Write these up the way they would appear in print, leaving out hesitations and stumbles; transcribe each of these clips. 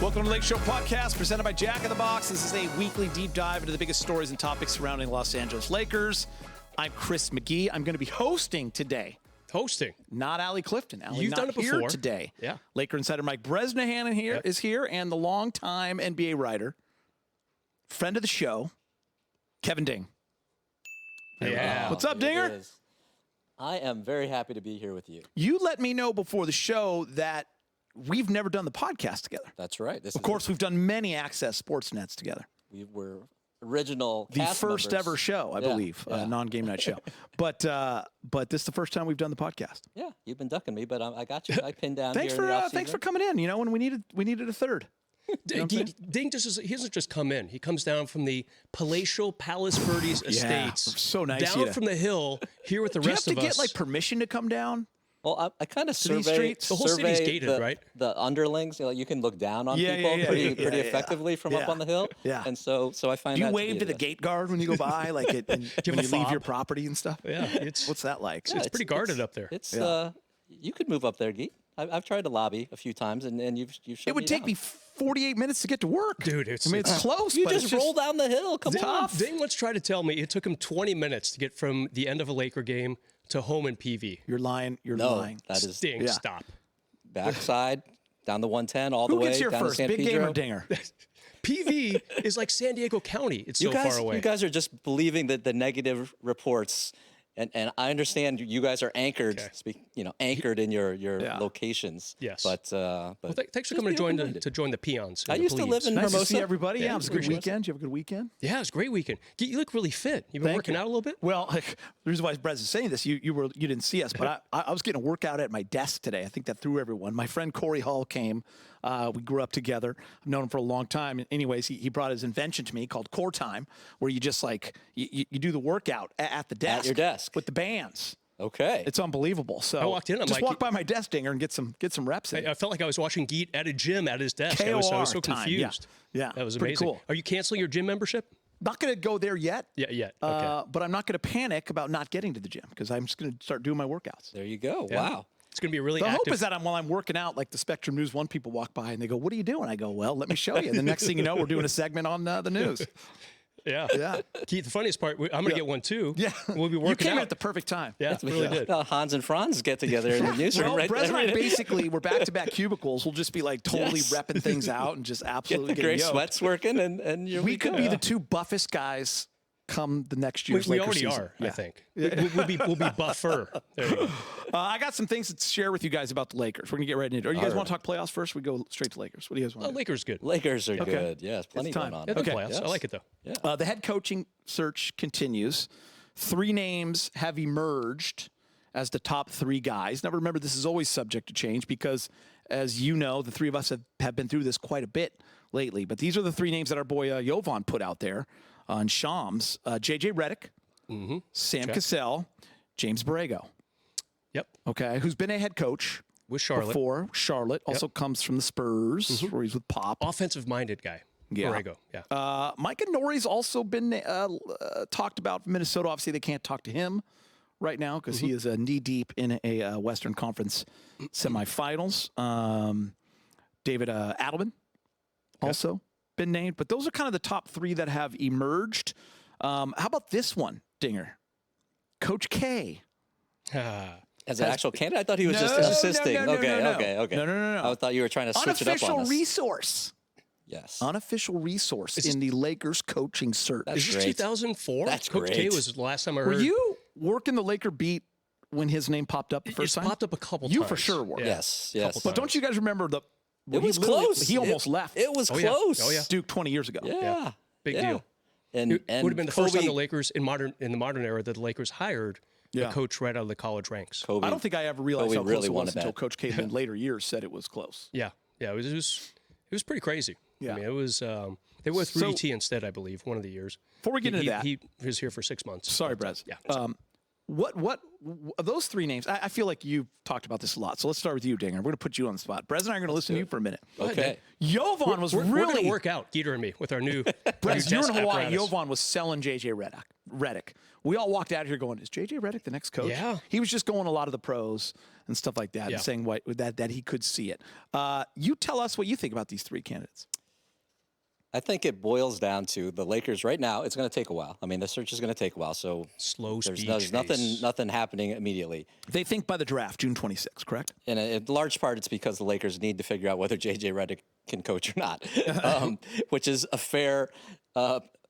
Welcome to the Lakeshow podcast presented by Jack in the Box. This is a weekly deep dive into the biggest stories and topics surrounding Los Angeles Lakers. I'm Chris McGee. I'm going to be hosting today. Hosting? Not Allie Clifton. Allie You've not done it here before. Today. Yeah. Laker insider Mike Bresnahan is here, and the longtime NBA writer, friend of the show, Kevin Ding. Yeah. What's up, Dinger? I am very happy to be here with you. You let me know before the show that we've never done the podcast together. That's right. Of course, we've done many Access SportsNets together. We were original The cast first members. ever show, I believe, non-game night show. But this is the first time we've done the podcast. Yeah, you've been ducking me, but I got you. I pinned down Thanks here in the for off-season. thanks for coming in. You know, when we needed a third. Ding he doesn't just come in. He comes down from the palatial Palos Verdes estates. So nice. Down from the hill here with the Do you rest have of to us. get like permission to come down? Well, I kind of City survey streets? The whole city's gated, the, right? The underlings. You can look down on Yeah, people yeah, pretty yeah. effectively from up on the hill. Yeah. And so I find Do you that wave to the gate guard when you go by, like when you have a leave fob? your property and stuff? Yeah, it's What's that like? it's pretty guarded up there. It's you could move up there, Geet. I've tried to lobby a few times, and you've shut It would take down. me 48 minutes to get to work, Dude, I mean, it's close. You but just it's roll down the hill. Come on. Ding once tried to tell me it took him 20 minutes to get from the end of a Laker game to home in PV. You're lying. You're No, lying. that is Ding, Yeah. stop. backside down the 110 all the Who way gets here down first, to San Big Game Pedro. or Dinger? PV is like San Diego County. It's so You guys, far away. you guys are just believing the negative reports, and I understand you guys are anchored, anchored in your locations. Yes. But Well, thanks for just coming be to open-minded. join the peons. I and the used to live plebes. in Nice to Hermosa. see everybody. Yeah, Yeah, it was a good appreciate it. weekend. You have a good weekend? Yeah, it was a great weekend. You look really fit. You've been Thank working you. out a little bit? Well, the reason why Brez is saying this, you didn't see us, but I was getting a workout at my desk today. I think that threw everyone. My friend Corey Hall came. We grew up together. I've known him for a long time. Anyways, he brought his invention to me called Core Time, where you just like you do the workout at the desk. At your desk. with the bands. Okay. It's unbelievable. So I walked in, I'm just like- walk by my desk, Dinger, and get some reps in. I felt like I was watching Geet at a gym at his desk. I KOR was so time, confused. Yeah. That was Pretty amazing. cool. Are you canceling your gym membership? Not going to go there yet. Yeah. Okay. But I'm not going to panic about not getting to the gym because I'm just going to start doing my workouts. There you go. Yeah. Wow. It's going to be a really The active. hope is that while I'm working out, like the Spectrum News 1 people walk by and they go, "What are you doing?" I go, "Well, let me show you." And the next thing you know, we're doing a segment on the news. Yeah. Yeah. Keith, the funniest part, I'm going to get one too. Yeah. We'll be working You came out. at the perfect time. Yeah, really did. Hans and Franz get together in the newsroom Well, right Brez and I there. basically, we're back-to-back cubicles. We'll just be like totally Yes. repping things out and just Get absolutely the gray getting yoked. sweats working, and you're We could be the two buffest guys come the next year's We Lakers already season. are, Yeah. I think. We'll be buffer. There you go. I got some things to share with you guys about the Lakers. We're going to get right into it. Or you guys want to talk playoffs first? We go straight to Lakers. What do you guys want Oh, to do? Lakers good. Lakers are good. Yes, plenty It's time. going on. Yeah, they're Okay. playoffs. Yes. I like it though. The head coaching search continues. 3 names have emerged as the top 3 guys. Now, remember, this is always subject to change because, as you know, the 3 of us have been through this quite a bit lately. But these are the 3 names that our boy Jovan put out there on Shams. JJ Redick, Sam Cassell, James Borrego. Yep. Okay, who's been a head coach With Charlotte. before. Charlotte also comes from the Spurs, where he's with Pop. Offensive-minded guy. Yeah. Borrego. Yeah. Micah Nori's also been talked about for Minnesota. Obviously, they can't talk to him right now because he is knee-deep in a Western Conference semifinals. David Adelman also been named. But those are kind of the top 3 that have emerged. How about this one, Dinger? Coach K. As an actual candidate, I thought he was just No, assisting. no. Okay. No. I thought you were trying to switch it up Unofficial on us. resource. Yes. Unofficial resource in the Lakers coaching search. That's Is this great. 2004? That's Coach K great. was the last time I Were heard. you working the Laker beat when his name popped up the first time? It's popped up a couple You times. for sure were. Yeah. Yes. But don't you guys remember It was he literally- close. He almost left. It was yeah. close. Oh, yeah. Duke 20 years ago. Yeah. Big Yeah. deal. And It would have been the first time Kobe- the Lakers in the modern era that the Lakers hired Yeah. a coach right out of the college ranks. Kobe. I don't think I ever realized Kobe how close really it was wanted until that. Coach K in later years said it was close. Yeah. It was pretty crazy. Yeah. I mean, it was. They were with Rudy T instead, I believe, one of the years. Before we get into that, he was here for 6 months. sorry, But, Brez. Yeah. those three names? I feel like you've talked about this a lot. So let's start with you, Dinger. We're going to put you on the spot. Brez and I are going to listen to you for a minute. Okay. Jovan was we're really going to work out, Geeter and me, with our new. Brez, new you're in desk Hawaii. apparatus. Jovan was selling JJ Redick. We all walked out here going, "Is JJ Redick the next coach?" Yeah. He was just going a lot of the pros and stuff like that, Yeah. and saying that he could see it. You tell us what you think about these three candidates. I think it boils down to the Lakers right now. It's going to take a while. I mean, the search is going to take a while. So Slow there's speed nothing happening immediately. They think by the draft, June 26th, correct? And in large part, it's because the Lakers need to figure out whether JJ Redick can coach or not, which is a fair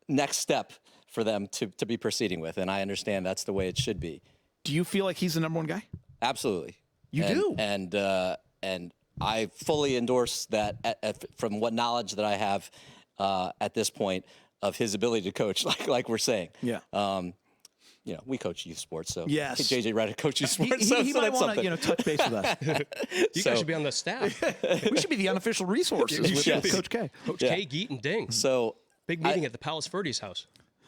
next step for them to be proceeding with. And I understand that's the way it should be. Do you feel like he's the number one guy? Absolutely. You do? And I fully endorse that from what knowledge that I have at this point of his ability to coach, like we're saying. Yeah. We coach youth sports, so yes. JJ Redick coaches sports. He might want to touch base with us. You guys should be on the staff. We should be the unofficial resources with Coach K. Coach K, Geet, and Ding. So big meeting at the Palace Ferdy's house.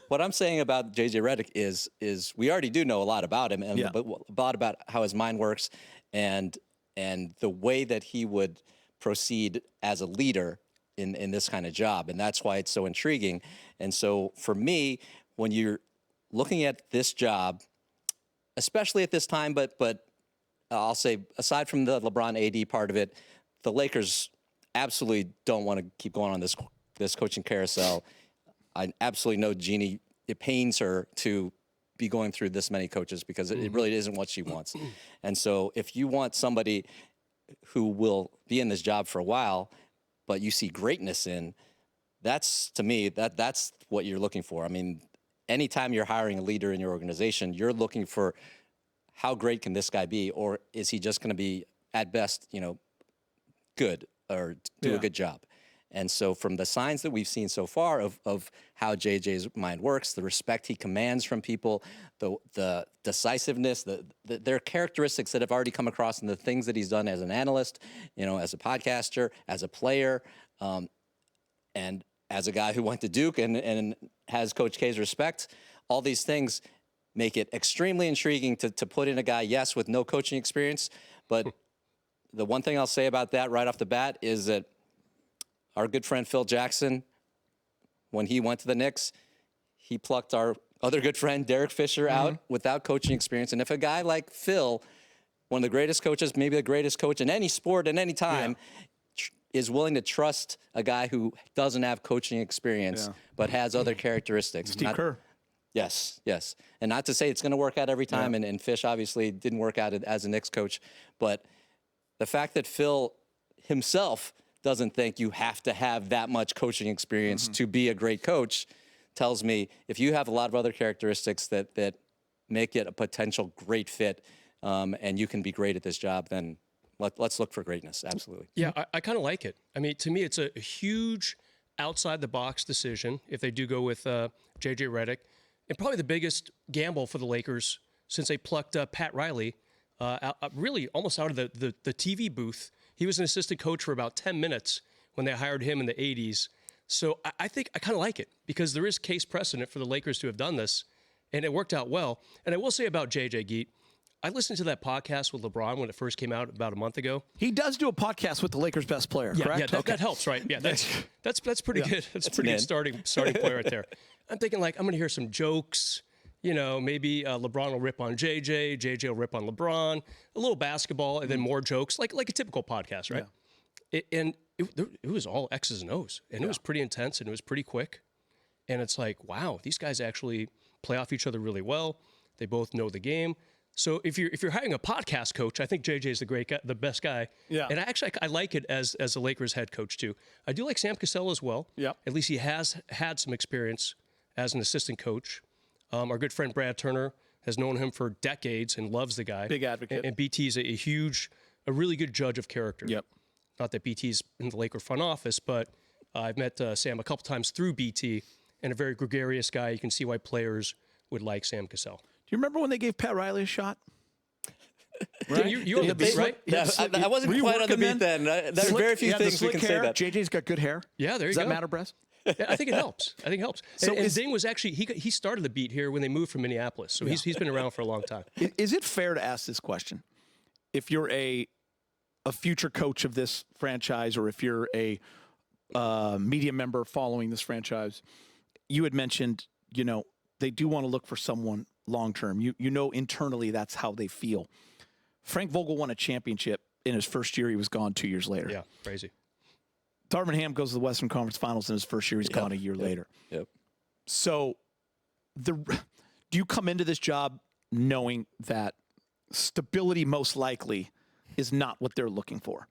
What I'm saying about JJ Redick is we already do know a lot about him and about how his mind works and the way that he would proceed as a leader in this kind of job. And that's why it's so intriguing. And so for me, when you're looking at this job, especially at this time, but I'll say aside from the LeBron AD part of it, the Lakers absolutely don't want to keep going on this coaching carousel. I absolutely know Jeannie, it pains her to be going through this many coaches because it really isn't what she wants. And so if you want somebody who will be in this job for a while, but you see greatness in, that's, to me, that's what you're looking for. I mean, anytime you're hiring a leader in your organization, you're looking for how great can this guy be, or is he just going to be, at best, good or do a good job? And so from the signs that we've seen so far of how JJ's mind works, the respect he commands from people, the decisiveness, there are characteristics that have already come across in the things that he's done as an analyst, as a podcaster, as a player, and as a guy who went to Duke and has Coach K's respect. All these things make it extremely intriguing to put in a guy, yes, with no coaching experience. But the one thing I'll say about that right off the bat is that our good friend Phil Jackson, when he went to the Knicks, he plucked our other good friend Derek Fisher out without coaching experience. And if a guy like Phil, one of the greatest coaches, maybe the greatest coach in any sport at any time, is willing to trust a guy who doesn't have coaching experience but has other characteristics. Steve Kerr. Yes. And not to say it's going to work out every time, and Fish obviously didn't work out as a Knicks coach, but the fact that Phil himself doesn't think you have to have that much coaching experience to be a great coach tells me if you have a lot of other characteristics that make it a potential great fit and you can be great at this job, then let's look for greatness. Absolutely. Yeah, I kind of like it. I mean, to me, it's a huge outside-the-box decision if they do go with JJ Redick, and probably the biggest gamble for the Lakers since they plucked Pat Riley really almost out of the TV booth. He was an assistant coach for about 10 minutes when they hired him in the 80s. So I think I kind of like it because there is case precedent for the Lakers to have done this, and it worked out well. And I will say about JJ Geet, I listened to that podcast with LeBron when it first came out about a month ago. He does do a podcast with the Lakers' best player, correct? Yeah, that helps, right? Yeah, that's pretty good. That's a pretty good starting player right there. I'm thinking I'm going to hear some jokes. Maybe LeBron will rip on JJ will rip on LeBron, a little basketball, and then more jokes, like a typical podcast, right? Yeah. It was all X's and O's, and it was pretty intense, and it was pretty quick. And it's like, wow, these guys actually play off each other really well. They both know the game. So if you're hiring a podcast coach, I think JJ is the best guy. Yeah. And I like it as a Lakers head coach too. I do like Sam Cassell as well. Yeah. At least he has had some experience as an assistant coach. Our good friend Brad Turner has known him for decades and loves the guy. Big advocate. And BT's a really good judge of character. Yep. Not that BT's in the Laker front office, but I've met Sam a couple times through BT, and a very gregarious guy. You can see why players would like Sam Cassell. Do you remember when they gave Pat Riley a shot? Right? You were on the beat, right? Yeah, I wasn't quite on the beat then. There are very few things we can say that. JJ's got good hair. Yeah, there you go. Does that matter, Brez? I think it helps. I think it helps. So and Zing was actually he started the beat here when they moved from Minneapolis, so he's been around for a long time. Is it fair to ask this question? If you're a future coach of this franchise, or if you're a media member following this franchise, you had mentioned, they do want to look for someone long term. You know internally that's how they feel. Frank Vogel won a championship in his first year. He was gone 2 years later. Yeah, crazy. Darvin Ham goes to the Western Conference Finals in his first year. He's gone a year later. Yep. So do you come into this job knowing that stability most likely is not what they're looking for?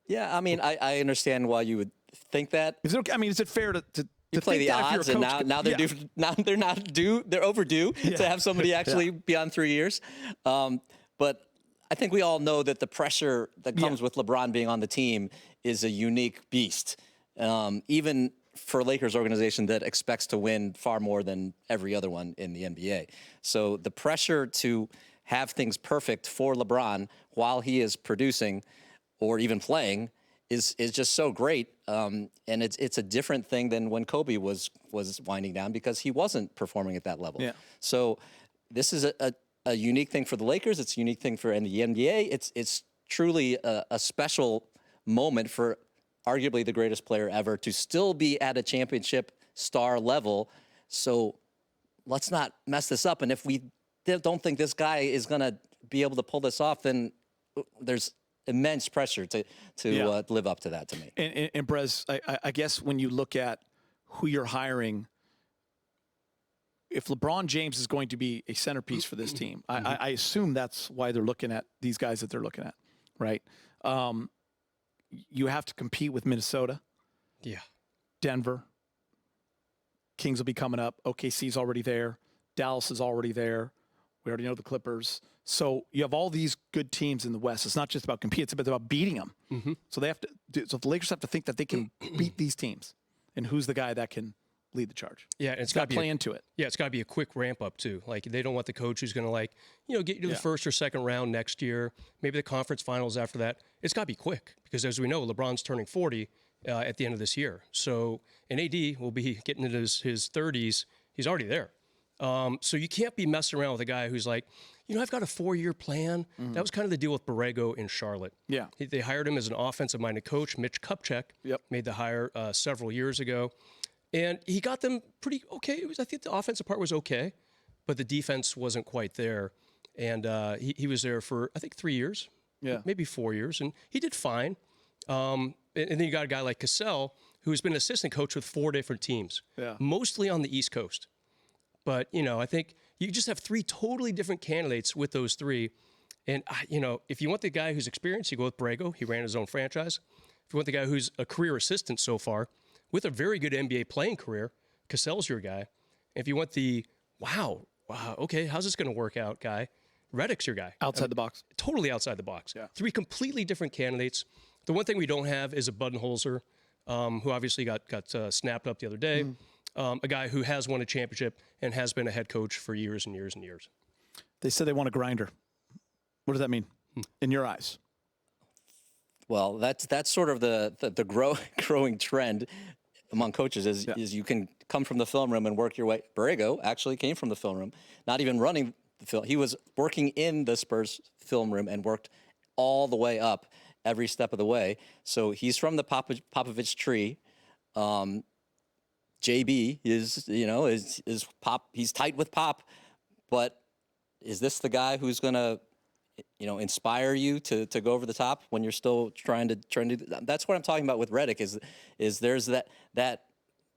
Yeah, I mean, I understand why you would think that. Is it okay? I mean, is it fair to you play think the that odds, if and you're a coach, now they're due. Now they're not due. They're overdue to have somebody actually beyond 3 years. But I think we all know that the pressure that comes with LeBron being on the team is a unique beast. Even for a Lakers organization that expects to win far more than every other one in the NBA. So the pressure to have things perfect for LeBron while he is producing or even playing is just so great. And it's a different thing than when Kobe was winding down, because he wasn't performing at that level. Yeah. So this is a unique thing for the Lakers. It's a unique thing for the NBA. It's truly a special moment for arguably the greatest player ever to still be at a championship star level. So let's not mess this up. And if we don't think this guy is going to be able to pull this off, then there's immense pressure to live up to that, to me. And Brez, I guess when you look at who you're hiring, if LeBron James is going to be a centerpiece for this team, I assume that's why they're looking at these guys that they're looking at, right? You have to compete with Minnesota. Yeah. Denver. Kings will be coming up. OKC's already there. Dallas is already there. We already know the Clippers. So you have all these good teams in the West. It's not just about competing; it's about beating them. Mm-hmm. So so the Lakers have to think that they can beat these teams, and who's the guy that can lead the charge? Yeah, and it's got to play into it. Yeah, it's got to be a quick ramp up too. Like, they don't want the coach who's going to get you to the first or second round next year, maybe the conference finals after that. It's got to be quick, because as we know, LeBron's turning 40 at the end of this year. So, and AD will be getting into his 30s. He's already there. So you can't be messing around with a guy who's like, I've got a 4-year plan. Mm-hmm. That was kind of the deal with Borrego in Charlotte. Yeah. They hired him as an offensive-minded coach. Mitch Kupchak made the hire several years ago. And he got them pretty okay. I think the offensive part was okay, but the defense wasn't quite there. And he was there for, I think, 3 years, maybe 4 years, and he did fine. And then you got a guy like Cassell, who's been an assistant coach with 4 different teams, mostly on the East Coast. But, I think you just have 3 totally different candidates with those 3. And, if you want the guy who's experienced, you go with Borrego. He ran his own franchise. If you want the guy who's a career assistant so far, with a very good NBA playing career, Cassell's your guy. If you want the, wow, okay, how's this going to work out guy, Redick's your guy. Outside the box. Totally outside the box. Yeah. 3 completely different candidates. The one thing we don't have is a Budenholzer, who obviously got snapped up the other day. A guy who has won a championship and has been a head coach for years and years and years. They said they want a grinder. What does that mean in your eyes? Well, that's sort of the growing trend among coaches is you can come from the film room and work your way. Borrego actually came from the film room, not even running the film. He was working in the Spurs film room and worked all the way up every step of the way. So he's from the Popovich tree. JB is Pop. He's tight with Pop, but is this the guy who's going to inspire you to go over the top when you're still trying to that's what I'm talking about with Redick is there's that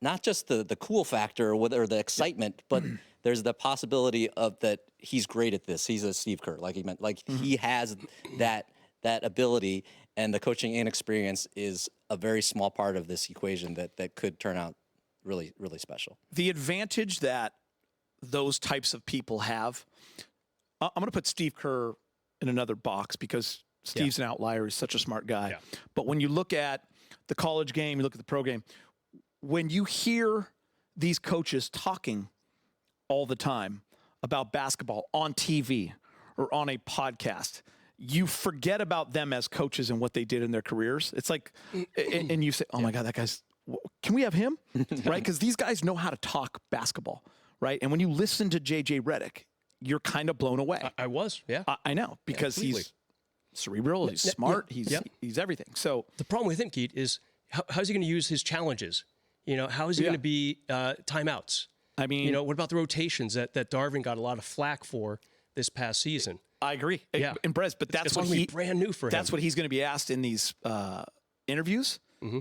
not just the cool factor or the excitement, but there's the possibility of that he's great at this. He's a Steve Kerr, like he meant, like he has that ability, and the coaching inexperience is a very small part of this equation that could turn out really, really special. The advantage that those types of people have, I'm going to put Steve Kerr in another box because Steve's an outlier. He's such a smart guy. Yeah. But when you look at the college game, you look at the pro game, when you hear these coaches talking all the time about basketball on TV or on a podcast, you forget about them as coaches and what they did in their careers. It's like, and you say, oh my God, that guy's can we have him? Right? Because these guys know how to talk basketball, right? And when you listen to JJ Redick, you're kind of blown away. I was, yeah. I know, because he's cerebral, he's smart, he's everything. So the problem with him, Keith, is how's he going to use his challenges? How is he going to be timeouts? I mean, what about the rotations that Darvin got a lot of flack for this past season? I agree. Yeah. And Brez, but that's what brand new for him. That's what he's going to be asked in these interviews.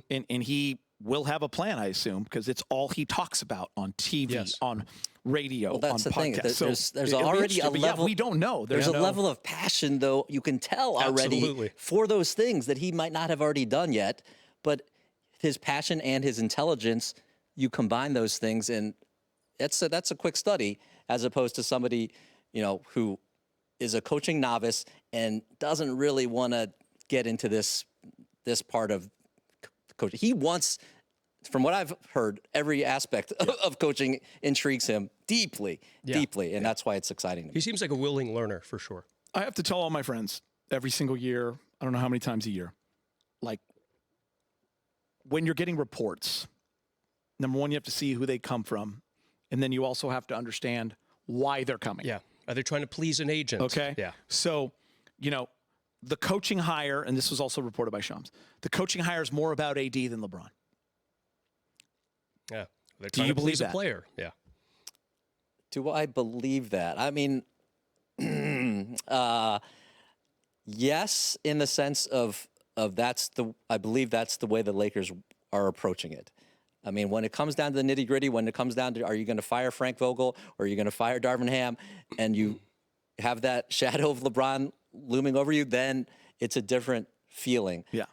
And he will have a plan, I assume, because it's all he talks about on TV, on radio, well, that's on the podcasts. Thing. There's already a level. We don't know. There's a level of passion, though, you can tell already for those things that he might not have already done yet. But his passion and his intelligence, you combine those things, and that's a quick study, as opposed to somebody, who is a coaching novice and doesn't really want to get into this part of coaching. He wants, from what I've heard, every aspect of coaching intrigues him deeply, and that's why it's exciting to me. He seems like a willing learner, for sure. I have to tell all my friends every single year, I don't know how many times a year, like, when you're getting reports, number one, you have to see who they come from, and then you also have to understand why they're coming. Yeah. Are they trying to please an agent? Okay. Yeah. So, the coaching hire, and this was also reported by Shams, the coaching hire is more about AD than LeBron. Yeah. They're Do you believe that? A player. Yeah. Do I believe that? I mean, yes, in the sense of I believe that's the way the Lakers are approaching it. I mean, when it comes down to the nitty gritty, when it comes down to, are you going to fire Frank Vogel or are you going to fire Darvin Ham, and you have that shadow of LeBron looming over you, then it's a different feeling. Yeah.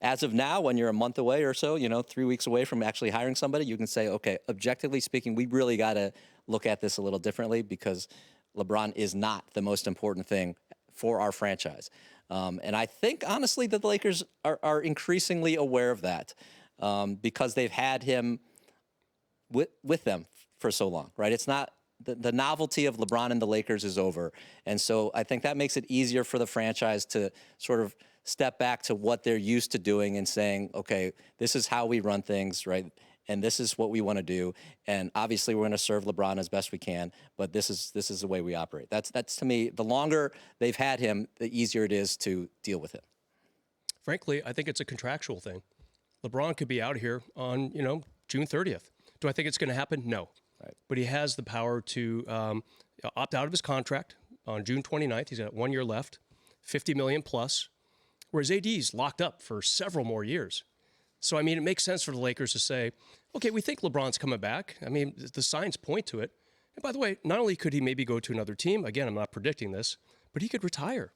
As of now, when you're a month away or so, 3 weeks away from actually hiring somebody, you can say, okay, objectively speaking, we really got to look at this a little differently, because LeBron is not the most important thing for our franchise. And I think, honestly, that the Lakers are increasingly aware of that, because they've had him with them for so long, right? It's not the novelty of LeBron and the Lakers is over. And so I think that makes it easier for the franchise to sort of step back to what they're used to doing and saying, okay, this is how we run things, right? And this is what we want to do. And obviously we're going to serve LeBron as best we can, but this is the way we operate. That's to me, the longer they've had him, the easier it is to deal with him. Frankly, I think it's a contractual thing. LeBron could be out here on, June 30th. Do I think it's going to happen? No. Right. But he has the power to opt out of his contract on June 29th. He's got 1 year left, $50 million plus, whereas AD's locked up for several more years. So, I mean, it makes sense for the Lakers to say, okay, we think LeBron's coming back. I mean, the signs point to it. And by the way, not only could he maybe go to another team, again, I'm not predicting this, but he could retire.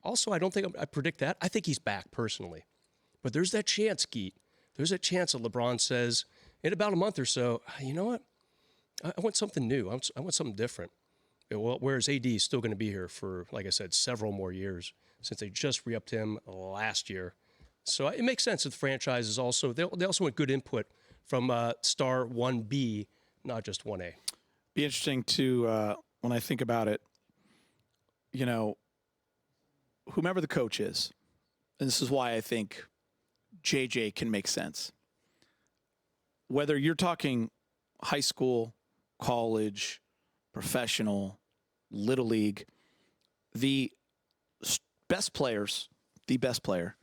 Also, I don't think I predict that. I think he's back personally. But there's that chance, Geet. There's a chance that LeBron says in about a month or so, you know what? I want something new. I want something different. Well, whereas AD is still going to be here for, like I said, several more years, since they just re-upped him last year. So it makes sense that the franchise is also, they also want good input from star 1B, not just 1A. Be interesting to, when I think about it, whomever the coach is, and this is why I think JJ can make sense. Whether you're talking high school, college, professional, little league, the best players, the best player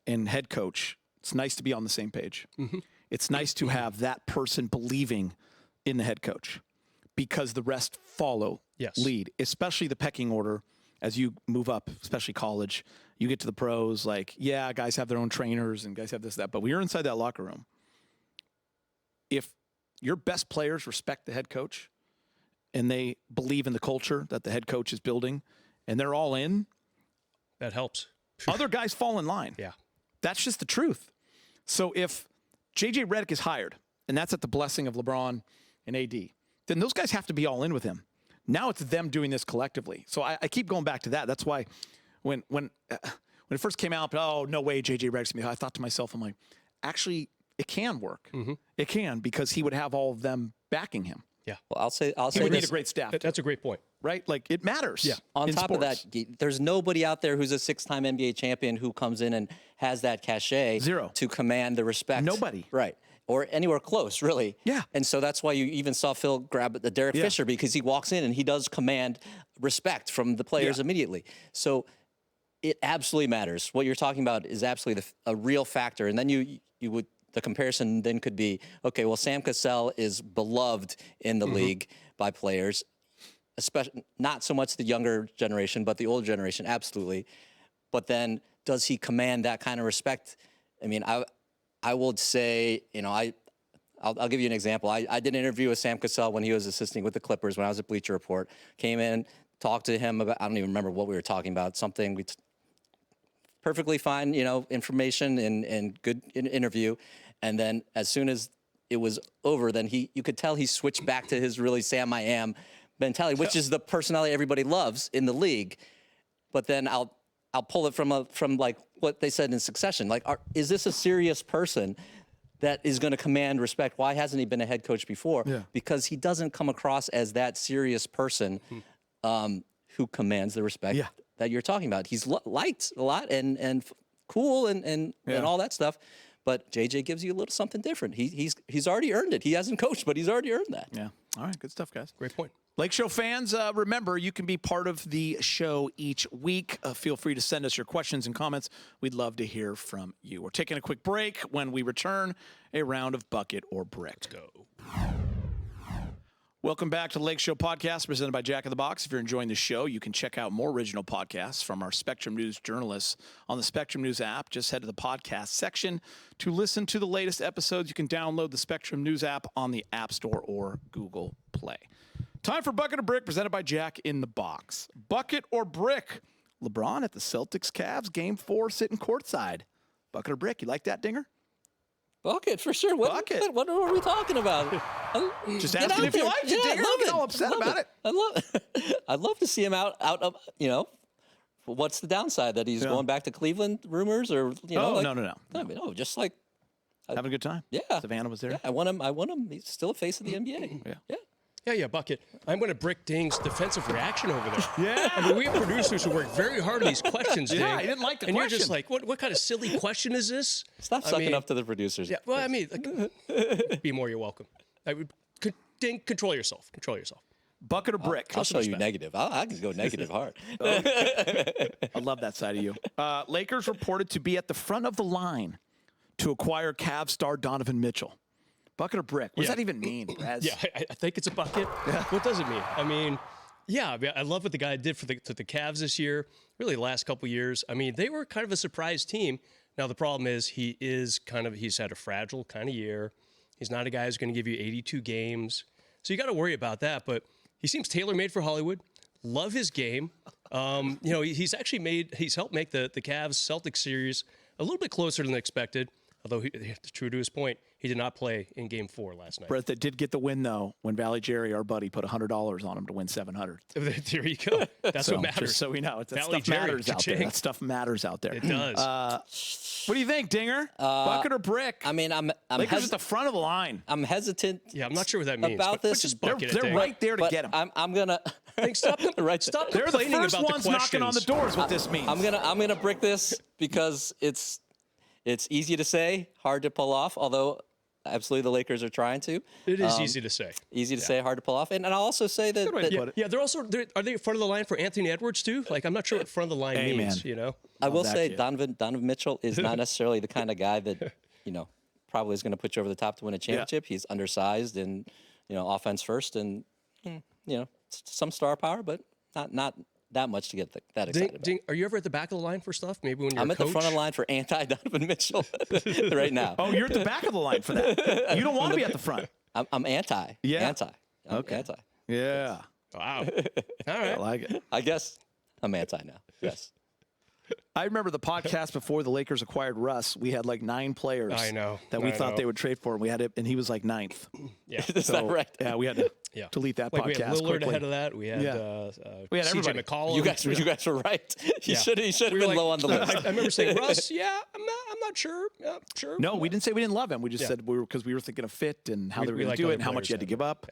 and head coach, it's nice to be on the same page. Mm-hmm. It's nice to have that person believing in the head coach, because the rest follow lead, especially the pecking order as you move up, especially college. You get to the pros, like, yeah, guys have their own trainers and guys have this, that. But when you're inside that locker room, if your best players respect the head coach and they believe in the culture that the head coach is building and they're all in, that helps. Other guys fall in line. Yeah. That's just the truth. So if JJ Redick is hired, and that's at the blessing of LeBron and AD, then those guys have to be all in with him. Now it's them doing this collectively. So I keep going back to that. That's why when it first came out, oh, no way JJ Redick's going to be, I thought to myself, I'm like, actually, it can work. Mm-hmm. It can, because he would have all of them backing him. Yeah. Well, I'll say He would need this. a great staff, That's a great point. right? Like, it matters. Yeah. On in top of sports. that, there's nobody out there who's a 6-time NBA champion who comes in and has that cachet Zero. to command the respect. Nobody. Right. Or anywhere close, really. Yeah. And so that's why you even saw Phil grab the Derek Fisher, because he walks in and he does command respect from the players immediately. So it absolutely matters. What you're talking about is absolutely a real factor. And then the comparison then could be, okay, well, Sam Cassell is beloved in the league by players, especially not so much the younger generation, but the older generation, absolutely. But then does he command that kind of respect? I mean, I would say, I'll give you an example. I did an interview with Sam Cassell when he was assisting with the Clippers when I was at Bleacher Report. Came in, talked to him about, I don't even remember what we were talking about, something perfectly fine, information and good interview. And then as soon as it was over, then you could tell he switched back to his really Sam I Am mentality, which is the personality everybody loves in the league. But then I'll pull it from like what they said in Succession. Like, is this a serious person that is going to command respect? Why hasn't he been a head coach before? Yeah. Because he doesn't come across as that serious person who commands the respect that you're talking about. He's liked a lot and cool and all that stuff. But JJ gives you a little something different. He's already earned it. He hasn't coached, but he's already earned that. Yeah. All right. Good stuff, guys. Great point. Lakeshow fans, remember, you can be part of the show each week. Feel free to send us your questions and comments. We'd love to hear from you. We're taking a quick break. When we return, a round of Bucket or Brick. Let's go. Welcome back to the Lakeshow podcast presented by Jack in the Box. If you're enjoying the show, you can check out more original podcasts from our Spectrum News journalists on the Spectrum News app. Just head to the podcast section to listen to the latest episodes. You can download the Spectrum News app on the App Store or Google Play. Time for Bucket or Brick, presented by Jack in the Box. Bucket or Brick? LeBron at the Celtics-Cavs, Game 4, sitting courtside. Bucket or Brick? You like that, Dinger? Bucket, for sure. Bucket. What are we talking about? Just asking if you liked it, Dinger. Don't get all upset about it. I'd love to see him out of, what's the downside? That he's going back to Cleveland, rumors? Or, No. I mean, just like... Having a good time. Yeah. Savannah was there. Yeah, I want him. He's still a face of the NBA. Yeah, Bucket. I'm going to brick Ding's defensive reaction over there. Yeah. I mean, we have producers who work very hard on these questions, Ding. Yeah, I didn't like the and question. you're just like, what kind of silly question is this? Stop sucking up to the producers. Yeah, well, I mean, be more, you're welcome. Ding, control yourself. Control yourself. Bucket or Brick? I'll show you negative. I can go negative hard. I love that side of you. Lakers reported to be at the front of the line to acquire Cavs star Donovan Mitchell. Bucket or Brick? What does that even mean, Brez? Yeah, I think it's a bucket. What does it mean? I mean, I love what the guy did for the Cavs this year, really the last couple years. I mean, they were kind of a surprise team. Now, the problem is he's had a fragile kind of year. He's not a guy who's going to give you 82 games. So you got to worry about that. But he seems tailor-made for Hollywood. Love his game. He's helped make the Cavs Celtics series a little bit closer than expected. Although, true to his point, he did not play in Game 4 last night. Brett, that did get the win, though, when Valley Jerry, our buddy, put $100 on him to win $700. There you go. That's what matters. Just so we know. That Valley stuff Jerry, matters out there. cha-ching. That stuff matters out there. It does. What do you think, Dinger? Bucket or Brick? I mean, I'm Lakers at the front of the line. I'm hesitant. Yeah, I'm not sure what that means. About but this, just They're bucket it, Ding. right there to But get him. I'm gonna Stop right there. Stop They're the complaining first about ones the knocking on the questions. doors. What this means? I'm gonna brick this because it's easy to say, hard to pull off. Although absolutely the Lakers are trying to. It is easy to say. Easy to say, hard to pull off. And I'll also say that, way to that put it. Yeah, are they in front of the line for Anthony Edwards too? Like, I'm not sure what front of the line Hey, means. man. I will that say kid. Donovan Mitchell is not necessarily the kind of guy that probably is going to put you over the top to win a championship. He's undersized and offense first and some star power, but not that much to get that excited about. Ding, are you ever at the back of the line for stuff? Maybe when you're I'm a at the coach? front of the line for anti-Donovan Mitchell right now. Oh, you're at the back of the line for that. You don't want to be at the front. I'm anti. Yeah. Anti. I'm Okay. anti. Yeah. Wow. All right. I like it. I guess I'm anti now. Yes. I remember the podcast before the Lakers acquired Russ. We had like 9 players I know. that we I thought know. they would trade for, and we had it, and he was like 9th. Yeah. Is that right? Yeah, we had to Yeah. delete that Like podcast we had Lillard quickly. ahead of that. We had We had CJ everybody. McCollum. You guys were right. He Yeah. should have We been were low on the list. I remember saying Russ. Yeah, I'm not sure. Yeah, sure. No, we didn't say we didn't love him. We just said because we were thinking of fit and how they were we going like to do other it and how much players you had to ahead give of up.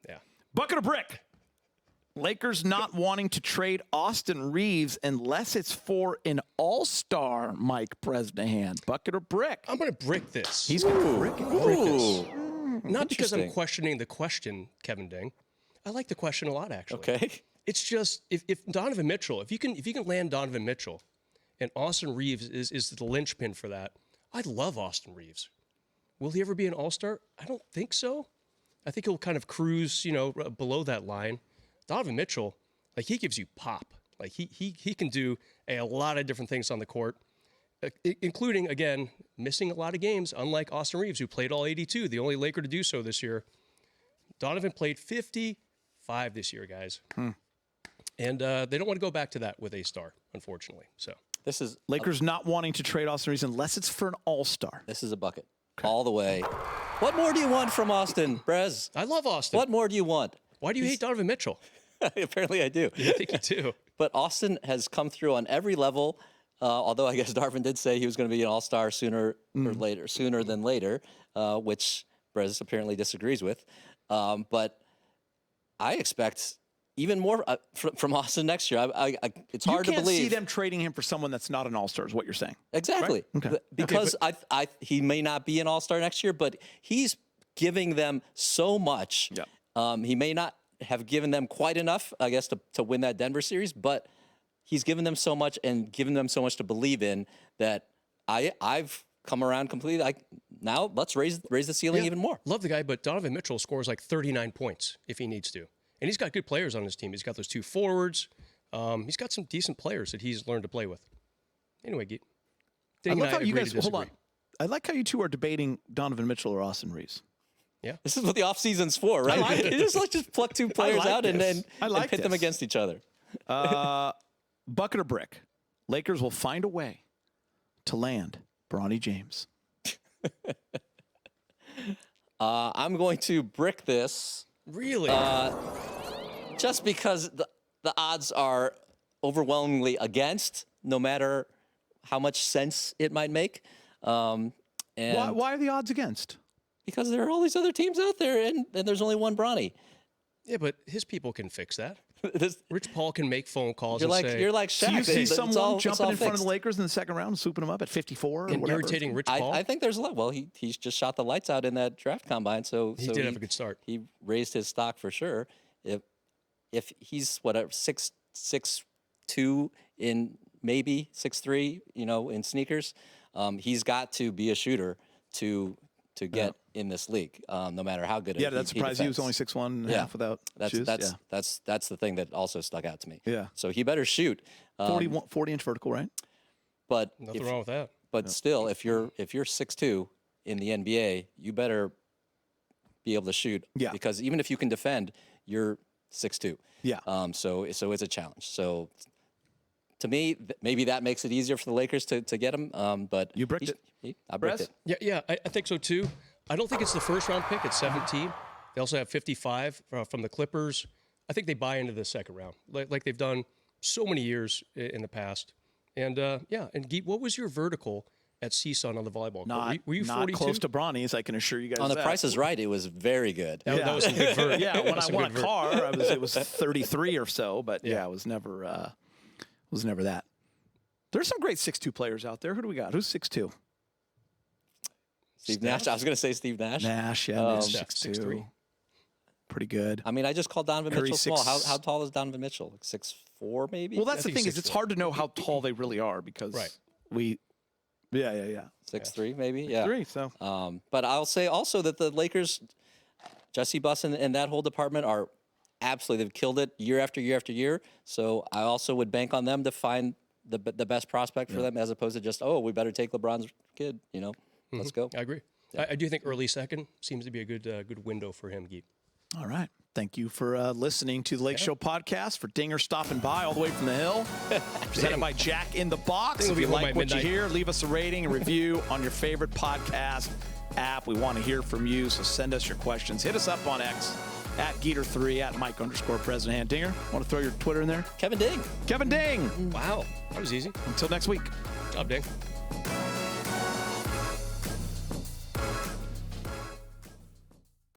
Yeah. Bucket or brick? Lakers not wanting to trade Austin Reeves unless it's for an all-star, Mike Bresnahan. Bucket or brick? I'm going to brick this. He's going to brick it. Brick this. Not because I'm questioning the question, Kevin Ding. I like the question a lot, actually. Okay. It's just if Donovan Mitchell, if you can land Donovan Mitchell, and Austin Reeves is the linchpin for that, I love Austin Reeves. Will he ever be an all-star? I don't think so. I think he'll kind of cruise, below that line. Donovan Mitchell, like, he gives you pop. Like, he can do a lot of different things on the court, including, again, missing a lot of games, unlike Austin Reeves, who played all 82, the only Laker to do so this year. Donovan played 55 this year, guys. And they don't want to go back to that with a star, unfortunately. So This is Lakers not wanting to trade Austin Reeves unless it's for an all-star. This is a bucket. All the way. What more do you want from Austin, Brez? I love Austin. What more do you want? Why do you hate Donovan Mitchell? Apparently I do. I think you do. But Austin has come through on every level, although I guess Darvin did say he was going to be an all-star sooner than later, which Brez apparently disagrees with. But I expect even more from Austin next year. It's hard to believe. You can't see them trading him for someone that's not an all-star is what you're saying. Exactly. Right? Okay. Because he may not be an all-star next year, but he's giving them so much. Yeah. He may not have given them quite enough, I guess, to win that Denver series, but he's given them so much and given them so much to believe in that I've come around completely. Now let's raise the ceiling even more. Love the guy, but Donovan Mitchell scores like 39 points if he needs to. And he's got good players on his team. He's got those two forwards. He's got some decent players that he's learned to play with. Anyway, I love how you guys, hold on. I like how you two are debating Donovan Mitchell or Austin Reeves. Yeah. This is what the offseason's for, right? I like it. Just pluck two players out and then pit them against each other. Bucket or brick? Lakers will find a way to land Bronny James. I'm going to brick this. Really? Just because the odds are overwhelmingly against, no matter how much sense it might make. And why are the odds against? Because there are all these other teams out there, and there's only one Bronny. Yeah, but his people can fix that. Rich Paul can make phone calls you're like Shaq. Do you see someone jumping in front of fixed. the Lakers in the second round and swooping them up at 54 or and whatever? irritating Rich Paul? I think there's a lot. Well, he's just shot the lights out in that draft combine, so he did have a good start. He raised his stock for sure. If he's whatever 6'2" in maybe 6'3", in sneakers, he's got to be a shooter to get in this league, no matter how good. Yeah, that surprised you. He was only 6'1" and a half without shoes. That's the thing that also stuck out to me. Yeah. So he better shoot. 40-inch vertical, right? But nothing wrong with that. But still, if you're 6'2" in the NBA, you better be able to shoot. Yeah. Because even if you can defend, you're 6'2". Yeah. So it's a challenge. So to me, maybe that makes it easier for the Lakers to get him. But you bricked it. I bricked it. Yeah, I think so too. I don't think it's the first round pick. It's 17. They also have 55 from the Clippers. I think they buy into the second round, like they've done so many years in the past. And and Geet, what was your vertical at CSUN on the volleyball court? Were you not 42? close to Bronny's, I can assure you guys. On the Price is Right, it was very good. That was a good vert. Yeah, when I won a car, it was 33 or so, but it was never that. There's some great 6'2" players out there. Who do we got? Who's 6'2"? Steve Nash. I was going to say Steve Nash. Nash, yeah, 6'3". Pretty good. I mean, I just called Donovan Curry, Mitchell small. How tall is Donovan Mitchell? Like 6'4", maybe? Well, that's the thing is it's hard to know how tall they really are because we. Yeah. 6'3", maybe. Yeah. 6'3", so. But I'll say also that the Lakers, Jesse Buss and that whole department are absolutely, they've killed it year after year after year. So I also would bank on them to find the best prospect for them as opposed to just, we better take LeBron's kid, Let's go. I agree. Yeah. I do think early second seems to be a good window for him, Geet. All right. Thank you for listening to the Lakeshow podcast. For Dinger stopping by all the way from the Hill. Presented by Jack in the Box. If you like what you hear, leave us a rating and review on your favorite podcast app. We want to hear from you, so send us your questions. Hit us up on X at Geeter3, at Mike_President Dinger. Want to throw your Twitter in there? Kevin Ding. Kevin Ding. Wow. That was easy. Until next week. Good job, Ding.